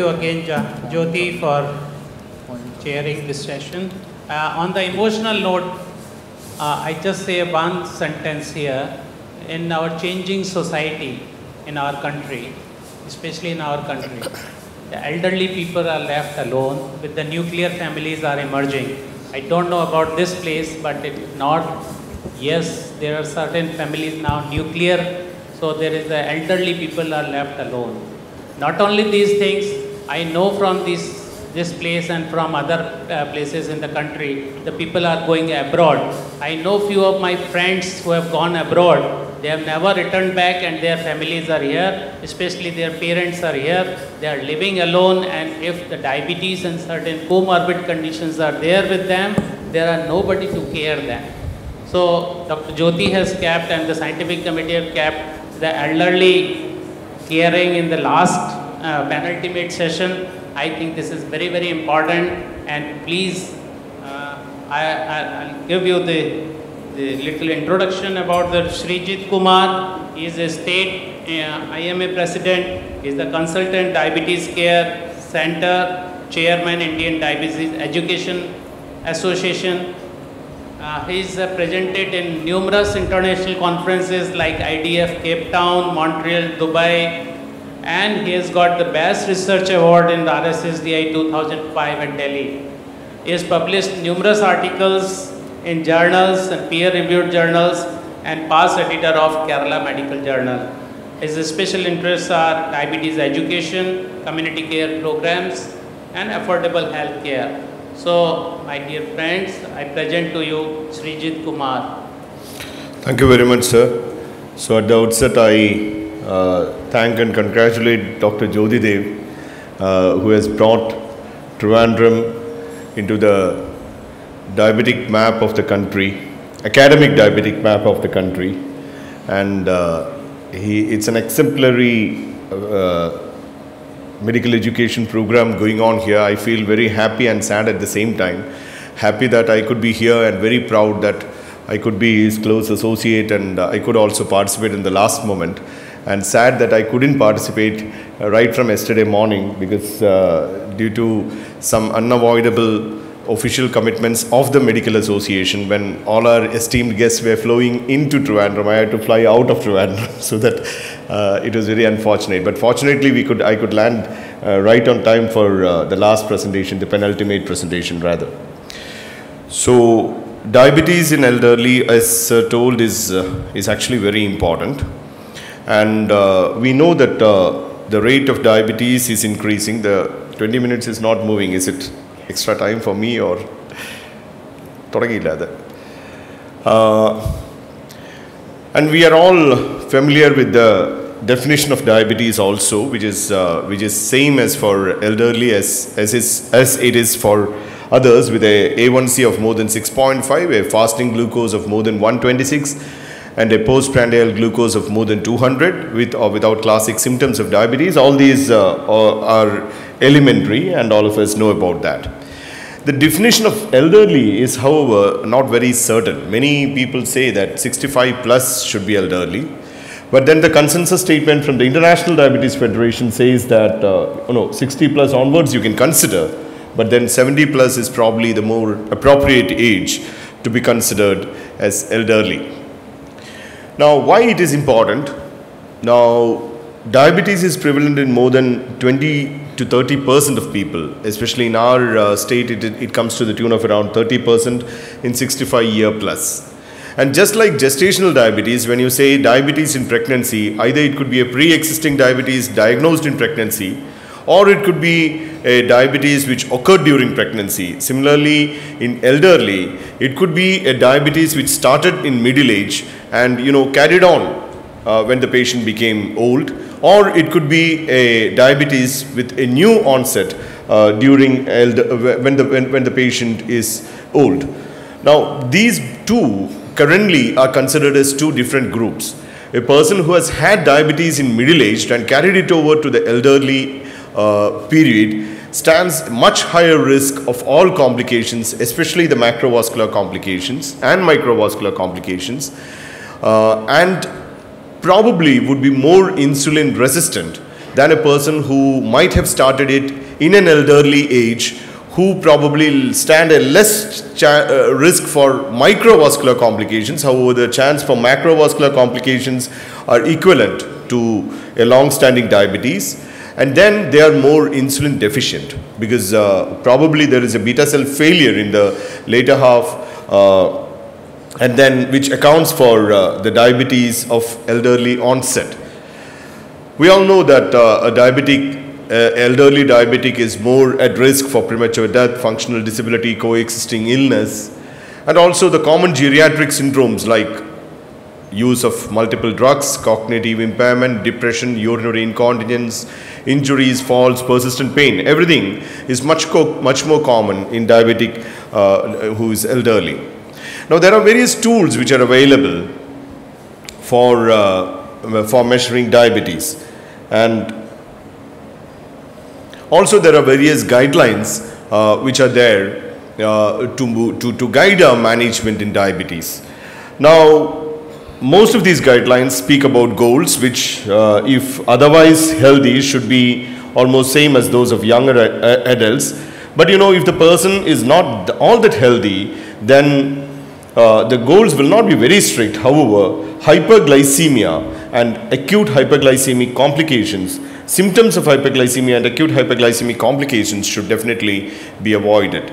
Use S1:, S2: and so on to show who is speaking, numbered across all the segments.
S1: you again, Jyoti, for chairing this session. On the emotional note, I just say one sentence here. In our changing society, in our country, especially in our country, the elderly people are left alone with the nuclear families are emerging. I don't know about this place, but if not, yes, there are certain families now nuclear, so there is the elderly people are left alone. Not only these things, I know from this place and from other places in the country, the people are going abroad. I know few of my friends who have gone abroad. They have never returned back and their families are here, especially their parents are here. They are living alone, and if the diabetes and certain comorbid conditions are there with them, there are nobody to care them. So Dr. Jyoti has kept and the scientific committee have kept the elderly caring in the last penultimate session. I think this is very, very important, and please, I'll give you the little introduction about the Srijit Kumar. He is a state IMA president. He is the consultant diabetes care center, chairman Indian Diabetes Education Association. He is presented in numerous international conferences like IDF Cape Town, Montreal, Dubai, and he has got the Best Research Award in the RSSDI 2005 at Delhi. He has published numerous articles in journals and peer-reviewed journals and past editor of Kerala Medical Journal. His special interests are diabetes education, community care programs, and affordable health care. So, my dear friends, I present to you Srijit Kumar.
S2: Thank you very much, sir. So, at the outset, I thank and congratulate Dr. Jyoti Dev, who has brought Trivandrum into the diabetic map of the country, academic diabetic map of the country, and it's an exemplary medical education program going on here. I feel very happy and sad at the same time. Happy that I could be here and very proud that I could be his close associate and I could also participate in the last moment. And sad that I couldn't participate right from yesterday morning because due to some unavoidable official commitments of the medical association, when all our esteemed guests were flowing into Trivandrum, I had to fly out of Trivandrum, so that it was very unfortunate. But fortunately, I could land right on time for the last presentation, the penultimate presentation rather. So, diabetes in elderly, as told, is actually very important. And we know that the rate of diabetes is increasing. The 20 minutes is not moving. Is it extra time for me or? And we are all familiar with the definition of diabetes also, which is same as for elderly as it is for others, with a A1C of more than 6.5, a fasting glucose of more than 126, and a postprandial glucose of more than 200 with or without classic symptoms of diabetes. All these are elementary and all of us know about that. The definition of elderly is, however, not very certain. Many people say that 65 plus should be elderly. But then the consensus statement from the International Diabetes Federation says that 60 plus onwards you can consider, but then 70 plus is probably the more appropriate age to be considered as elderly. Now, why it is important? Now, diabetes is prevalent in more than 20 to 30% of people, especially in our state, it comes to the tune of around 30% in 65 year plus. And just like gestational diabetes, when you say diabetes in pregnancy, either it could be a pre-existing diabetes diagnosed in pregnancy, or it could be a diabetes which occurred during pregnancy. Similarly, in elderly, it could be a diabetes which started in middle age and carried on when the patient became old, or it could be a diabetes with a new onset during when the patient is old. Now, these two currently are considered as two different groups. A person who has had diabetes in middle age and carried it over to the elderly period stands much higher risk of all complications, especially the macrovascular complications and microvascular complications, and probably would be more insulin resistant than a person who might have started it in an elderly age, who probably stand a less risk for microvascular complications. However, the chance for macrovascular complications are equivalent to a long-standing diabetes. And then they are more insulin deficient because probably there is a beta cell failure in the later half, and then which accounts for the diabetes of elderly onset. We all know that elderly diabetic is more at risk for premature death, functional disability, coexisting illness, and also the common geriatric syndromes like use of multiple drugs, cognitive impairment, depression, urinary incontinence, injuries, falls, persistent pain. Everything is much more common in diabetic who is elderly. Now there are various tools which are available for measuring diabetes, and also there are various guidelines which are there to guide our management in diabetes. Now most of these guidelines speak about goals which if otherwise healthy should be almost same as those of younger adults. But you know, if the person is not all that healthy, then the goals will not be very strict. However, hyperglycemia and acute hyperglycemic complications, symptoms of hyperglycemia and acute hyperglycemic complications should definitely be avoided.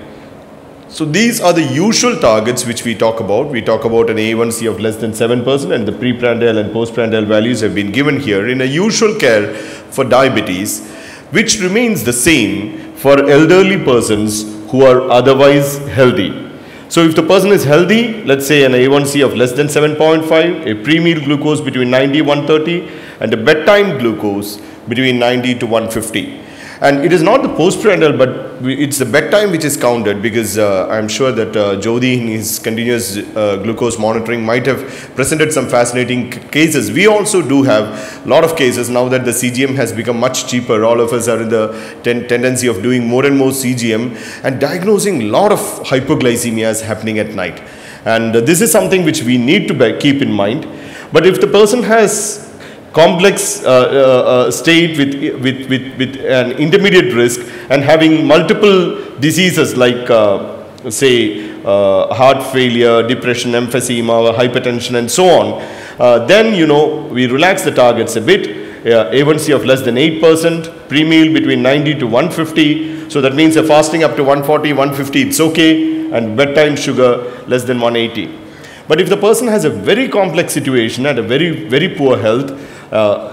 S2: So these are the usual targets which we talk about. We talk about an A1C of less than 7%, and the preprandial and postprandial values have been given here in a usual care for diabetes, which remains the same for elderly persons who are otherwise healthy. So if the person is healthy, let's say an A1C of less than 7.5, a pre-meal glucose between 90 and 130, and a bedtime glucose between 90 to 150. And it is not the postprandial, but it's the bedtime which is counted, because I'm sure that Jodi in his continuous glucose monitoring might have presented some fascinating cases. We also do have a lot of cases now that the CGM has become much cheaper. All of us are in the tendency of doing more and more CGM and diagnosing a lot of hypoglycemias happening at night. And this is something which we need to keep in mind. But if the person has complex state with an intermediate risk and having multiple diseases like say heart failure, depression, emphysema, hypertension and so on, then you know we relax the targets a bit. A1C of less than 8%, pre-meal between 90 to 150, so that means a fasting up to 140, 150 it's okay, and bedtime sugar less than 180. But if the person has a very complex situation and a very poor health,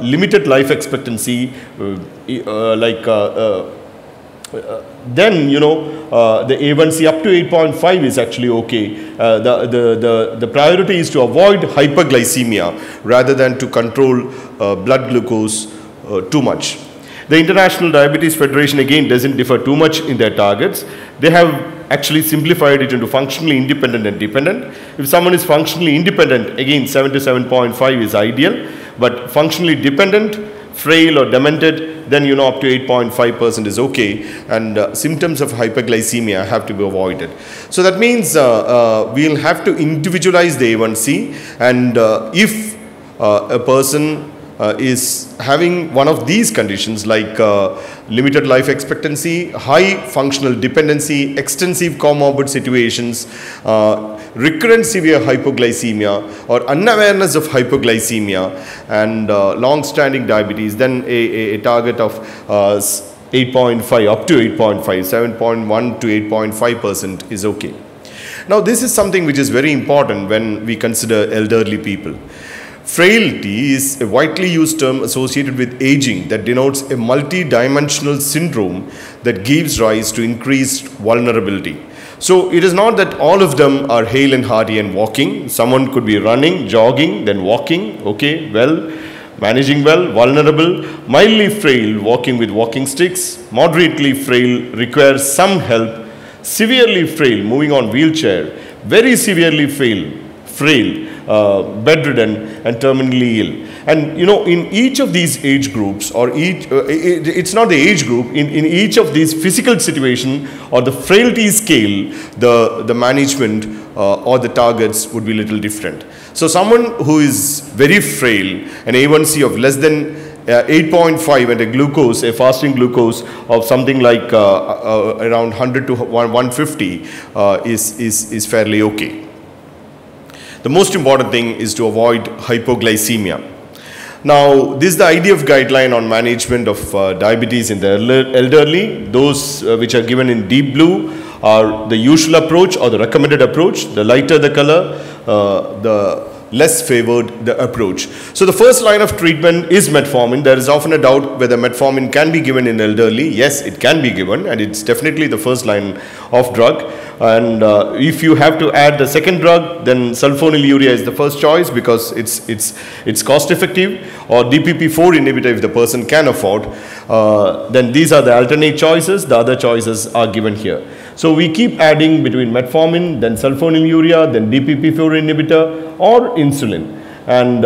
S2: limited life expectancy, then you know the A1C up to 8.5 is actually okay. The priority is to avoid hyperglycemia rather than to control blood glucose too much. The International Diabetes Federation again doesn't differ too much in their targets. They have actually simplified it into functionally independent and dependent. If someone is functionally independent, again 7 to 7.5 is ideal, but functionally dependent, frail or demented, then you know up to 8.5% is okay, and symptoms of hyperglycemia have to be avoided. So that means we'll have to individualize the A1C, and if a person is having one of these conditions like limited life expectancy, high functional dependency, extensive comorbid situations, recurrent severe hypoglycemia or unawareness of hypoglycemia, and long-standing diabetes, then a target of 8.5 up to 8.5, 7.1 to 8.5% is okay. Now this is something which is very important when we consider elderly people. Frailty is a widely used term associated with aging that denotes a multi-dimensional syndrome that gives rise to increased vulnerability. So it is not that all of them are hale and hearty and walking. Someone could be running, jogging, then walking, okay, well, managing well, vulnerable, mildly frail, walking with walking sticks, moderately frail, requires some help, severely frail, moving on wheelchair, very severely frail, bedridden and terminally ill. And you know, in each of these age groups, or it's not the age group, in each of these physical situation or the frailty scale, the management or the targets would be a little different. So someone who is very frail, an A1C of less than 8.5 and a glucose, a fasting glucose of something like around 100 to 150 is fairly okay. The most important thing is to avoid hypoglycemia. Now, this is the IDF guideline on management of diabetes in the elderly. Those which are given in deep blue are the usual approach or the recommended approach. The lighter the color, the less favored the approach. So the first line of treatment is metformin. There is often a doubt whether metformin can be given in elderly. Yes, it can be given, and it's definitely the first line of drug. And if you have to add the second drug, then sulfonylurea is the first choice because it's cost effective, or DPP-4 inhibitor if the person can afford. Then these are the alternate choices. The other choices are given here. So we keep adding between metformin, then sulfonylurea, then DPP-4 inhibitor, or insulin. And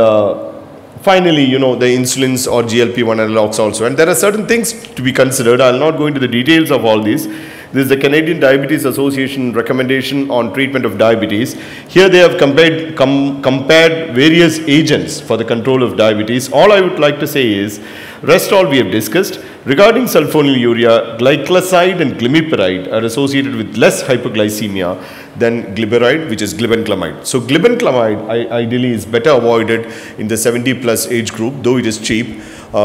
S2: finally, you know, the insulins or GLP-1 analogs also. And there are certain things to be considered. I'll not go into the details of all these. This is the Canadian Diabetes Association recommendation on treatment of diabetes. Here they have compared various agents for the control of diabetes. All I would like to say is, rest all we have discussed. Regarding sulfonylurea, glycoside and glimepiride are associated with less hypoglycemia than glyburide, which is glibenclamide. So glibenclamide ideally is better avoided in the 70 plus age group, though it is cheap.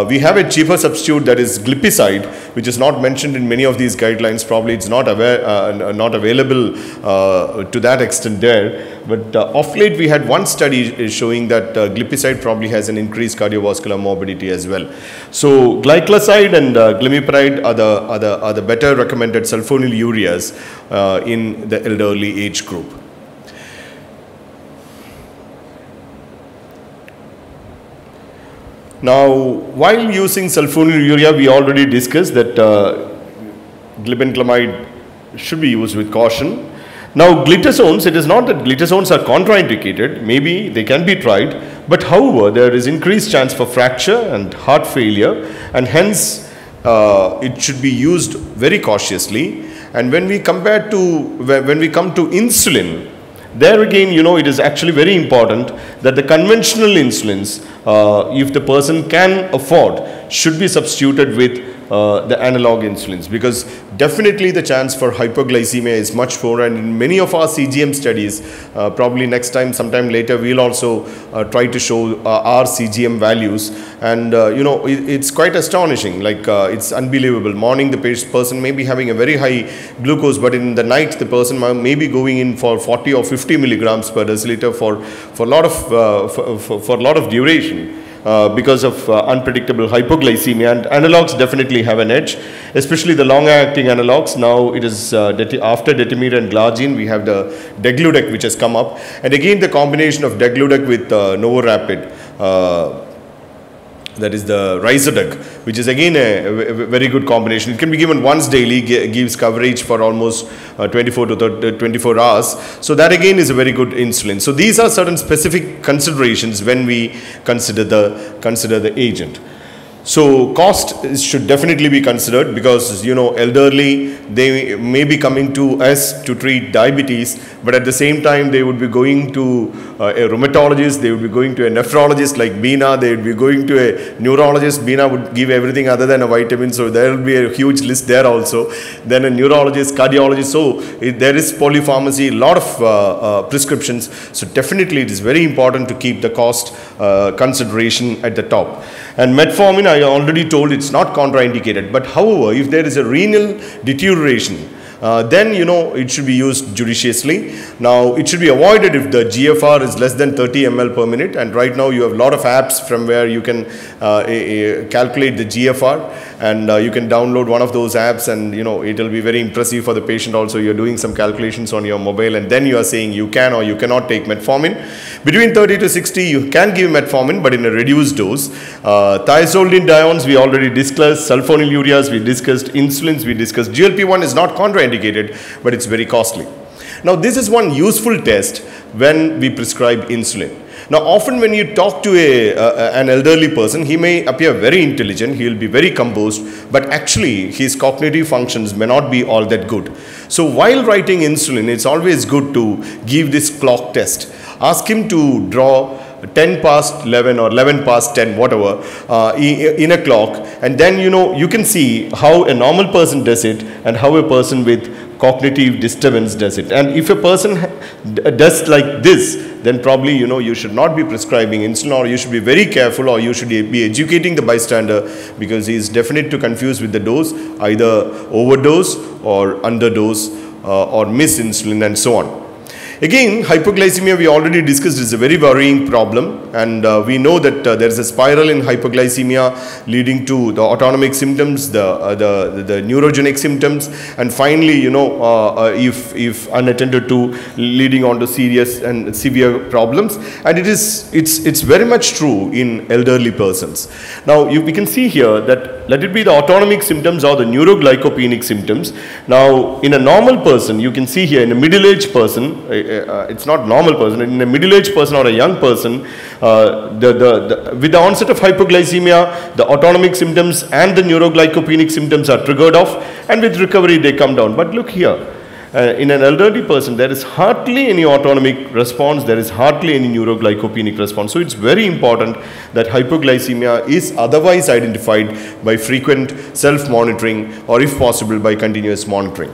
S2: We have a cheaper substitute, that is glipizide, which is not mentioned in many of these guidelines. Probably it's not available to that extent there. But of late we had one study showing that glipizide probably has an increased cardiovascular morbidity as well. So glycoside and glimepiride are the better recommended sulfonylureas in the elderly age group. Now, while using sulfonylurea, we already discussed that glibenclamide should be used with caution. Now, glitazones, it is not that glitazones are contraindicated. Maybe they can be tried. But however, there is increased chance for fracture and heart failure, and hence it should be used very cautiously. And when we come to insulin, there again, you know, it is actually very important that the conventional insulins, if the person can afford, should be substituted with the analog insulins, because definitely the chance for hypoglycemia is much more. And in many of our CGM studies, probably next time, sometime later, we'll also try to show our CGM values. And you know, it's quite astonishing. Like it's unbelievable. Morning, the person may be having a very high glucose, but in the night, the person may be going in for 40 or 50 milligrams per deciliter for a lot of duration. Because of unpredictable hypoglycemia, and analogs definitely have an edge, especially the long-acting analogs. Now it is after detemir and glargine, we have the degludec which has come up, and again the combination of degludec with Novorapid, that is the Ryzodeg, which is again a very good combination. It can be given once daily, gives coverage for almost 24 to 24 hours. So that again is a very good insulin. So these are certain specific considerations when we consider the agent. So cost should definitely be considered, because you know, elderly, they may be coming to us to treat diabetes, but at the same time they would be going to a rheumatologist, they would be going to a nephrologist like Bina, they would be going to a neurologist. Bina would give everything other than a vitamin, so there will be a huge list there also. Then a neurologist, cardiologist, so there is polypharmacy, a lot of prescriptions. So definitely it is very important to keep the cost consideration at the top. And metformin, I already told, it's not contraindicated. But however, if there is a renal deterioration, then you know, it should be used judiciously. Now it should be avoided if the GFR is less than 30 ml per minute, and right now you have a lot of apps from where you can calculate the GFR, and you can download one of those apps, and you know, it will be very impressive for the patient also. You're doing some calculations on your mobile, and then you are saying you can or you cannot take metformin. Between 30 to 60 you can give metformin, but in a reduced dose. Thiazolidinediones we already discussed, sulfonylureas we discussed, insulins we discussed. GLP-1 is not contraindicated, but it's very costly. Now this is one useful test when we prescribe insulin. Now often when you talk to an elderly person, he may appear very intelligent, he will be very composed, but actually his cognitive functions may not be all that good. So while writing insulin, it's always good to give this clock test. Ask him to draw 10 past 11 or 11 past 10, whatever, in a clock, and then you can see how a normal person does it and how a person with cognitive disturbance does it. And if a person does like this, then probably you should not be prescribing insulin, or you should be very careful, or you should be educating the bystander, because he is definite to confuse with the dose, either overdose or underdose or miss insulin and so on. Again, hypoglycemia, we already discussed, is a very worrying problem, and we know that there is a spiral in hypoglycemia leading to the autonomic symptoms, the neurogenic symptoms, and finally, if unattended to, leading on to serious and severe problems. And it's very much true in elderly persons. Now, we can see here that, let it be the autonomic symptoms or the neuroglycopenic symptoms. Now, in a normal person, you can see here, in a middle-aged person, it's not normal person, in a middle-aged person or a young person, with the onset of hypoglycemia, the autonomic symptoms and the neuroglycopenic symptoms are triggered off, and with recovery they come down. But look here, in an elderly person, there is hardly any autonomic response, there is hardly any neuroglycopenic response. So it's very important that hypoglycemia is otherwise identified by frequent self-monitoring, or if possible by continuous monitoring.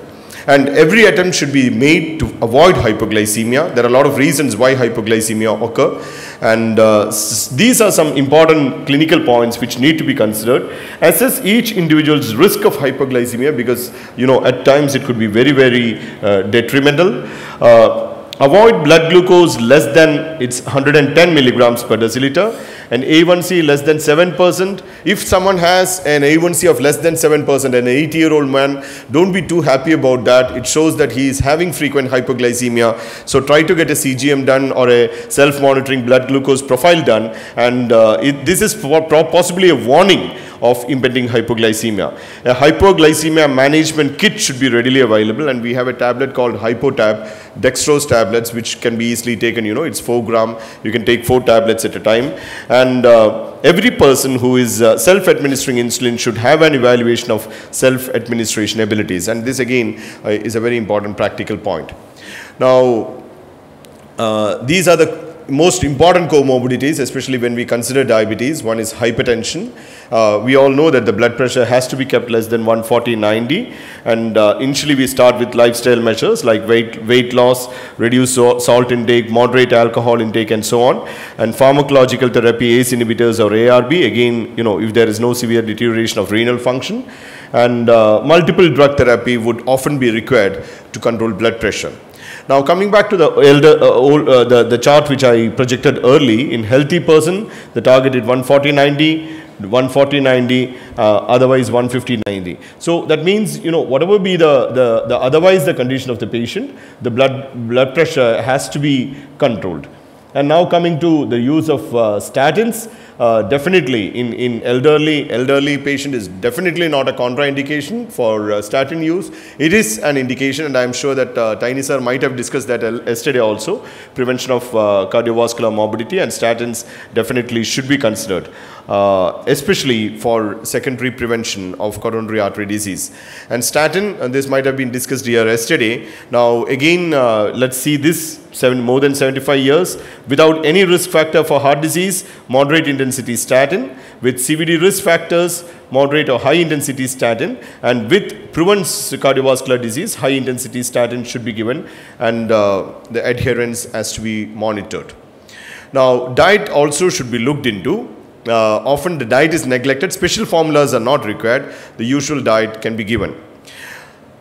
S2: And every attempt should be made to avoid hypoglycemia. There are a lot of reasons why hypoglycemia occur, and these are some important clinical points which need to be considered. Assess each individual's risk of hypoglycemia, because at times it could be very, very detrimental. Avoid blood glucose less than 110 milligrams per deciliter, and A1C less than 7%. If someone has an A1C of less than 7%, an 80-year-old man, don't be too happy about that. It shows that he is having frequent hypoglycemia. So try to get a CGM done or a self-monitoring blood glucose profile done, and this is possibly a warning of impending hypoglycemia. A hypoglycemia management kit should be readily available, and we have a tablet called HypoTab, dextrose tablets, which can be easily taken. It's 4 gram. You can take 4 tablets at a time. And every person who is self-administering insulin should have an evaluation of self-administration abilities. And this again is a very important practical point. Now, these are the most important comorbidities, especially when we consider diabetes. One is hypertension. We all know that the blood pressure has to be kept less than 140/90, and initially we start with lifestyle measures like weight loss, reduced salt intake, moderate alcohol intake, and so on. And pharmacological therapy, ACE inhibitors or ARB, again, if there is no severe deterioration of renal function, and multiple drug therapy would often be required to control blood pressure. Now, coming back to the chart which I projected early, in healthy person, the target is 140/90, otherwise 150/90. So that means, whatever be the otherwise the condition of the patient, the blood pressure has to be controlled. And now coming to the use of statins, definitely in elderly patient is definitely not a contraindication for statin use. It is an indication, and I am sure that Tiny sir might have discussed that yesterday also. Prevention of cardiovascular morbidity, and statins definitely should be considered, especially for secondary prevention of coronary artery disease. And statin, and this might have been discussed here yesterday. Now again, let's see this. More than 75 years, without any risk factor for heart disease, moderate intensity statin; with CVD risk factors, moderate or high intensity statin; and with prevents cardiovascular disease, high intensity statin should be given, and the adherence has to be monitored. Now, diet also should be looked into. Often the diet is neglected. Special formulas are not required. The usual diet can be given.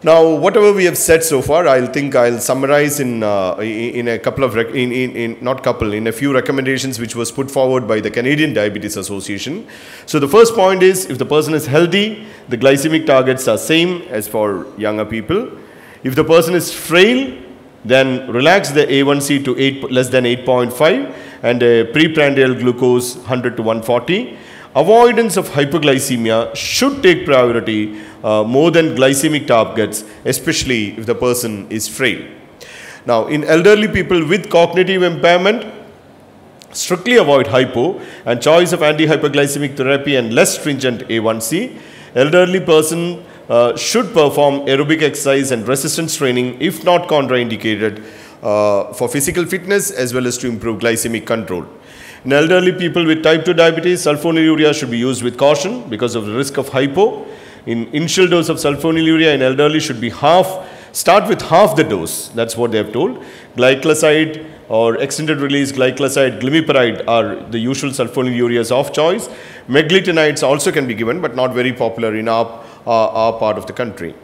S2: Now, whatever we have said so far, I'll summarize in a couple of in a few recommendations which was put forward by the Canadian Diabetes Association. So the first point is, if the person is healthy, the glycemic targets are same as for younger people. If the person is frail, then relax the A1C to less than 8.5 and a preprandial glucose 100 to 140. Avoidance of hypoglycemia should take priority more than glycemic targets, especially if the person is frail. Now, in elderly people with cognitive impairment, strictly avoid hypo and choice of anti-hyperglycemic therapy and less stringent A1C. Elderly person should perform aerobic exercise and resistance training if not contraindicated. for physical fitness as well as to improve glycemic control. In elderly people with type 2 diabetes, sulfonylurea should be used with caution because of the risk of hypo. Initial dose of sulfonylurea in elderly should be start with half the dose. That's what they have told. Glycoside or extended release glycoside, glimepiride are the usual sulfonylureas of choice. Meglitinides also can be given, but not very popular in our part of the country.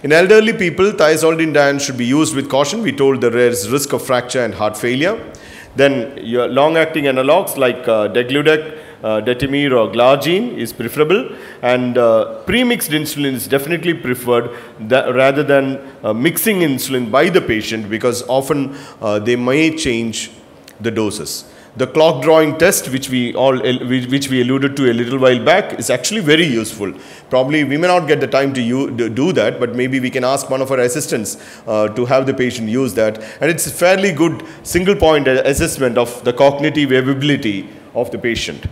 S2: In elderly people, thiazolidine should be used with caution. We told there is risk of fracture and heart failure. Then your long-acting analogs like degludec, detemir or glargine is preferable, and pre-mixed insulin is definitely preferred rather than mixing insulin by the patient, because often they may change the doses. The clock drawing test, which we alluded to a little while back, is actually very useful. Probably we may not get the time to do that, but maybe we can ask one of our assistants to have the patient use that. And it's a fairly good single point assessment of the cognitive ability of the patient.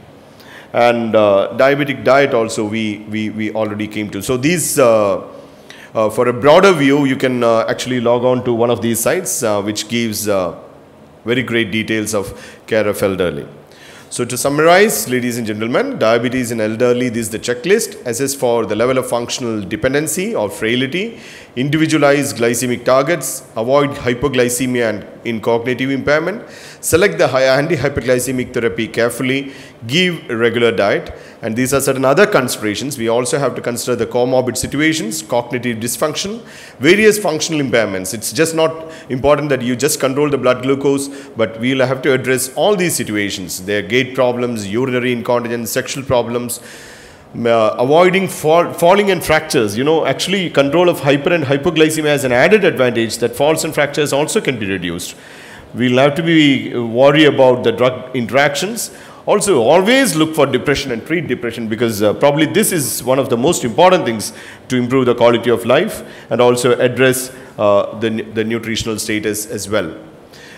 S2: And diabetic diet also we already came to. So these, for a broader view, you can actually log on to one of these sites which gives very great details of care of elderly. So to summarize, ladies and gentlemen, diabetes in elderly, this is the checklist. Assess for the level of functional dependency or frailty, individualize glycemic targets, avoid hypoglycemia and in cognitive impairment, select the anti-hyperglycemic therapy carefully, give a regular diet, and these are certain other considerations. We also have to consider the comorbid situations, cognitive dysfunction, various functional impairments. It's just not important that you just control the blood glucose, but we'll have to address all these situations. Their gait problems, urinary incontinence, sexual problems, avoiding falling and fractures. You know, actually control of hyper and hypoglycemia has an added advantage that falls and fractures also can be reduced. We'll have to be worry about the drug interactions. Also, always look for depression and treat depression, because probably this is one of the most important things to improve the quality of life and also address the nutritional status as well.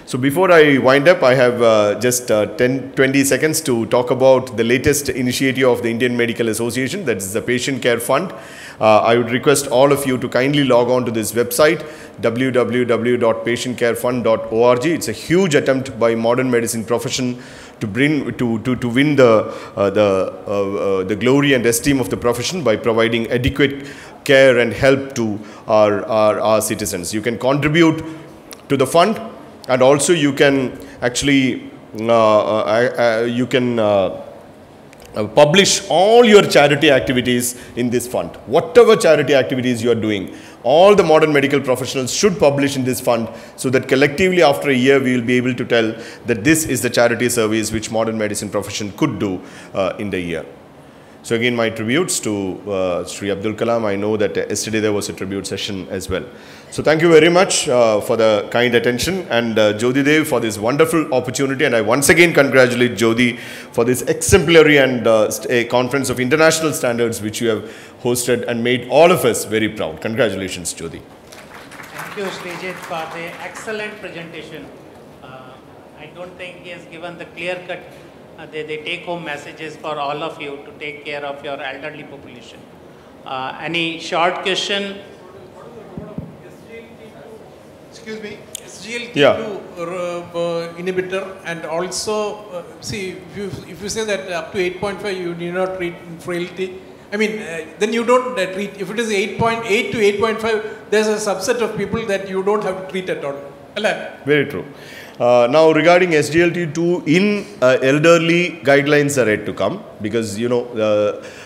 S2: So before I wind up, I have just 10-20 seconds to talk about the latest initiative of the Indian Medical Association, that is the Patient Care Fund. I would request all of you to kindly log on to this website, www.patientcarefund.org. It's a huge attempt by modern medicine profession to bring to win the glory and esteem of the profession by providing adequate care and help to our citizens. You can contribute to the fund, and also you can actually publish all your charity activities in this fund. Whatever charity activities you are doing, all the modern medical professionals should publish in this fund, so that collectively after a year we will be able to tell that this is the charity service which modern medicine profession could do in the year. So again, my tributes to Sri Abdul Kalam. I know that yesterday there was a tribute session as well. So thank you very much for the kind attention, and Jyoti Dev for this wonderful opportunity. And I once again congratulate Jyoti for this exemplary and a conference of international standards which you have hosted and made all of us very proud. Congratulations, Jyoti.
S1: Thank you, Srijit, for the excellent presentation. I don't think he has given the clear-cut the take-home messages for all of you to take care of your elderly population. Any short question?
S3: Excuse me, SGLT2 inhibitor, and also see, if you say that up to 8.5 you need not treat frailty, I mean then you don't treat. If it is 8.8 to 8.5, there's a subset of people that you don't have to treat at all.
S2: Very true. Now regarding SGLT2 in elderly, guidelines are yet to come, because you know,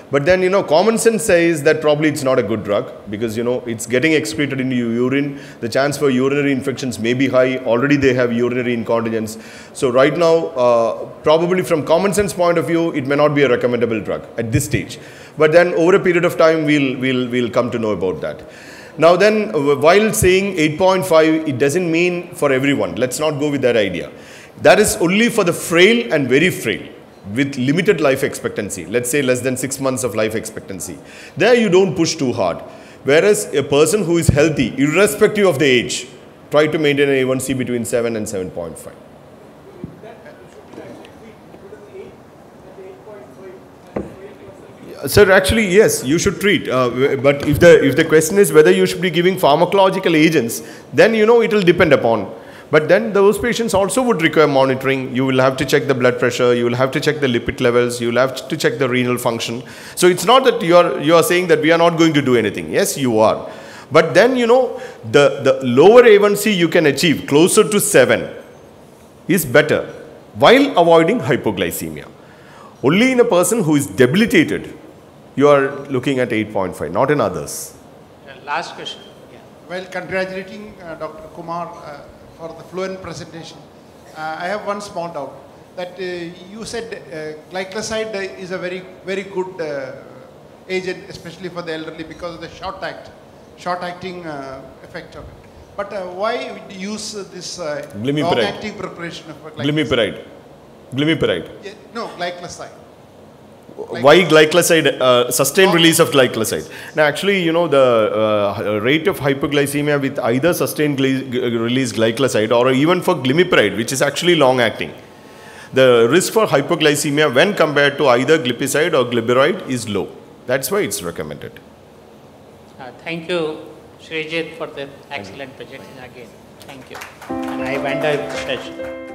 S2: but then you know, common sense says that probably it's not a good drug, because you know, it's getting excreted into urine. The chance for urinary infections may be high. Already they have urinary incontinence. So right now, probably from common sense point of view, it may not be a recommendable drug at this stage. But then over a period of time, we'll come to know about that. Now then, while saying 8.5, it doesn't mean for everyone. Let's not go with that idea. That is only for the frail and very frail with limited life expectancy. Let's say less than 6 months of life expectancy. There you don't push too hard. Whereas a person who is healthy, irrespective of the age, try to maintain an A1C between 7 and 7.5. Sir, actually, yes, you should treat. But if the question is whether you should be giving pharmacological agents, then you know it will depend upon. But then those patients also would require monitoring. You will have to check the blood pressure, you will have to check the lipid levels, you will have to check the renal function. So it's not that you are saying that we are not going to do anything. Yes, you are. But then, you know, the lower A1C you can achieve, closer to 7, is better while avoiding hypoglycemia. Only in a person who is debilitated, you are looking at 8.5, not in others.
S1: Last question. Yeah.
S4: Well, congratulating Dr. Kumar for the fluent presentation. I have one small doubt. That you said glycoside is a very good agent, especially for the elderly, because of the short-acting effect of it. But why would you use this long-acting preparation of glycoside?
S2: Glimepiride.
S4: Yeah, no, glycoside.
S2: Why glycoside, sustained release of glycoside? Now actually, you know, the rate of hypoglycemia with either sustained release glycoside or even for glimepiride, which is actually long acting, the risk for hypoglycemia when compared to either glipizide or glimepiride is low. That's why it's recommended.
S1: Thank you, Srijit, for the excellent presentation again. Thank you. And I wonder the session.